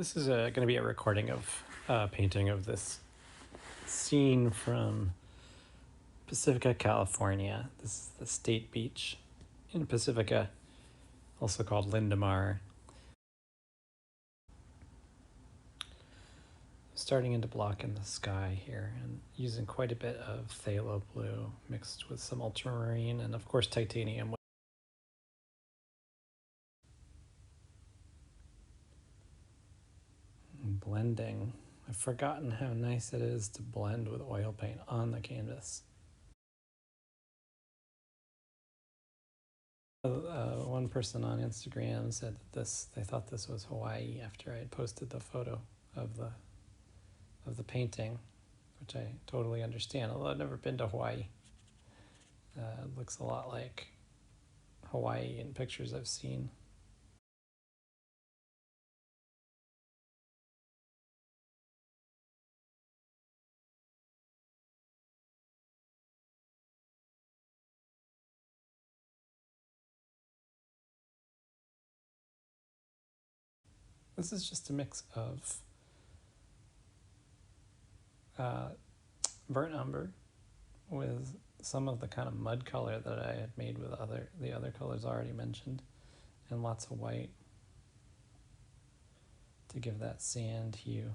This is going to be a recording of a painting of this scene from Pacifica, California. This is the State Beach in Pacifica, also called Lindemar. Starting into block in the sky here and using quite a bit of phthalo blue mixed with some ultramarine and of course titanium. Blending. I've forgotten how nice it is to blend with oil paint on the canvas. One person on Instagram said that they thought this was Hawaii after I had posted the photo of the painting, which I totally understand. Although I've never been to Hawaii, it looks a lot like Hawaii in pictures I've seen. This is just a mix of burnt umber with some of the kind of mud color that I had made with the other colors already mentioned, and lots of white to give that sand hue.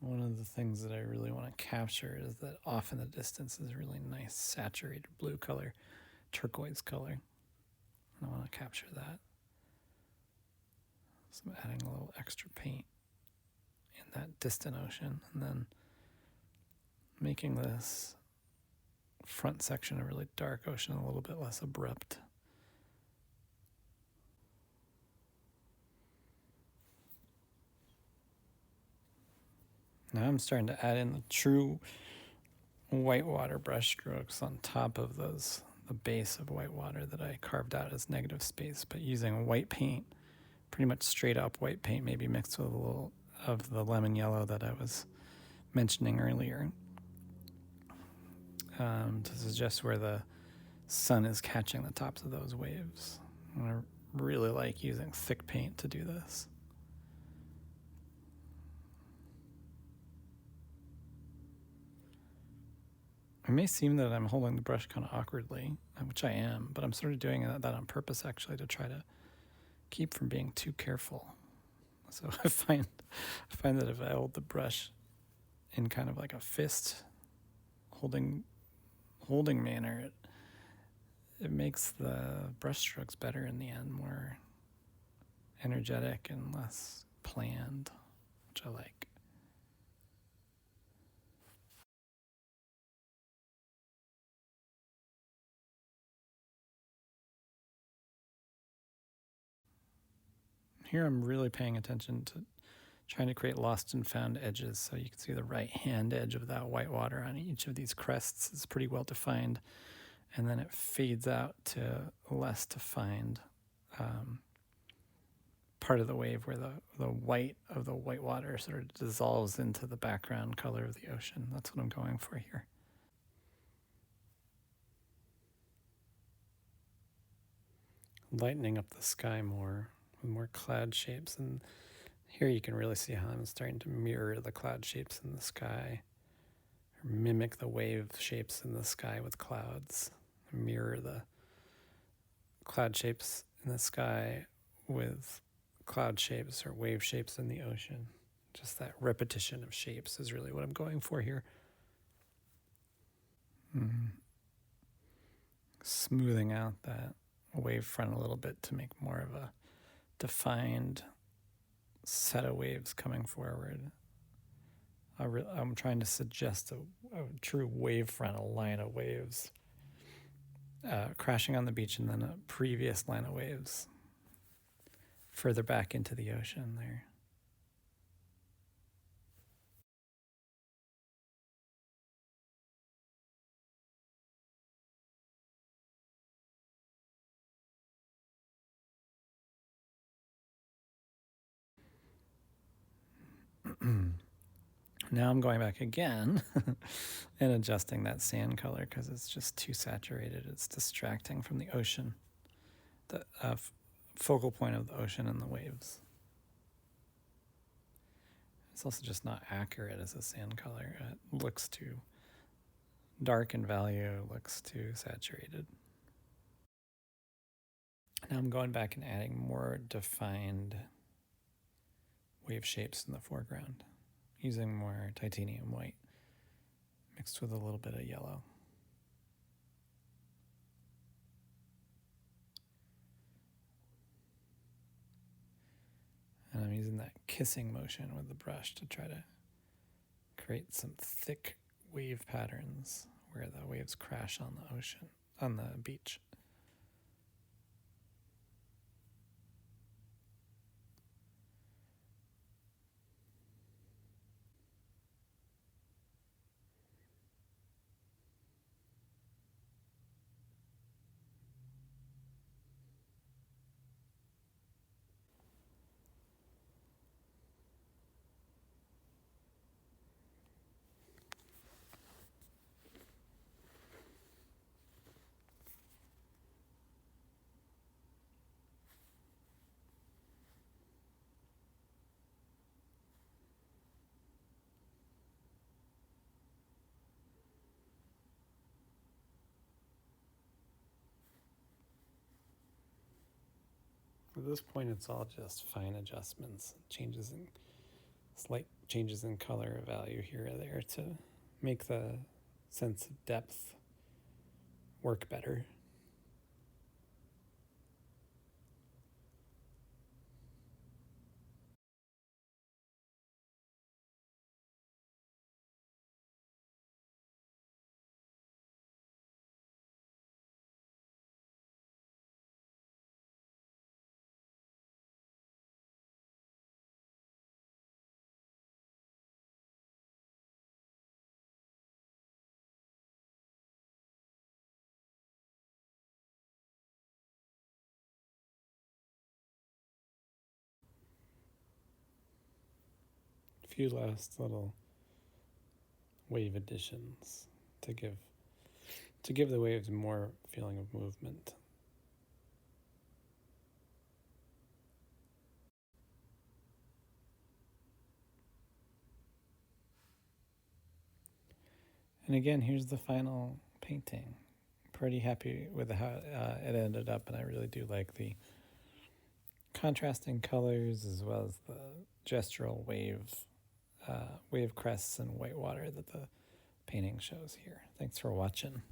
One of the things that I really want to capture is that off in the distance is a really nice saturated blue color, turquoise color. I want to capture that. So I'm adding a little extra paint in that distant ocean and then making this front section a really dark ocean, a little bit less abrupt. Now I'm starting to add in the true whitewater brush strokes on top of the base of whitewater that I carved out as negative space, but using white paint, pretty much straight up white paint, maybe mixed with a little of the lemon yellow that I was mentioning earlier, to suggest where the sun is catching the tops of those waves. And I really like using thick paint to do this. It may seem that I'm holding the brush kind of awkwardly, which I am, but I'm sort of doing that on purpose actually to try to keep from being too careful. So I find that if I hold the brush in kind of like a fist holding manner, it makes the brush strokes better in the end, more energetic and less planned, which I like. Here I'm really paying attention to trying to create lost and found edges, so you can see the right hand edge of that white water on each of these crests is pretty well defined, and then it fades out to less defined part of the wave where the white of the white water sort of dissolves into the background color of the ocean. That's what I'm going for here. Lightening up the sky more with more cloud shapes, and here you can really see how I'm starting to mirror the cloud shapes in the sky, or mimic the wave shapes in the sky with clouds, mirror the cloud shapes in the sky with cloud shapes or wave shapes in the ocean. Just that repetition of shapes is really what I'm going for here. Smoothing out that wave front a little bit to make more of a defined set of waves coming forward. I'm trying to suggest a true wave front, a line of waves crashing on the beach, and then a previous line of waves further back into the ocean there. Now I'm going back again and adjusting that sand color because it's just too saturated. It's distracting from the ocean, the focal point of the ocean and the waves. It's also just not accurate as a sand color. It looks too dark in value, looks too saturated. Now I'm going back and adding more defined wave shapes in the foreground, using more titanium white mixed with a little bit of yellow. And I'm using that kissing motion with the brush to try to create some thick wave patterns where the waves crash on the ocean, on the beach. At this point, it's all just fine adjustments, slight changes in color value here or there to make the sense of depth work better. A few last little wave additions to give the waves more feeling of movement. And again, here's the final painting. Pretty happy with how it ended up, and I really do like the contrasting colors as well as the gestural wave crests and white water that the painting shows here. Thanks for watching.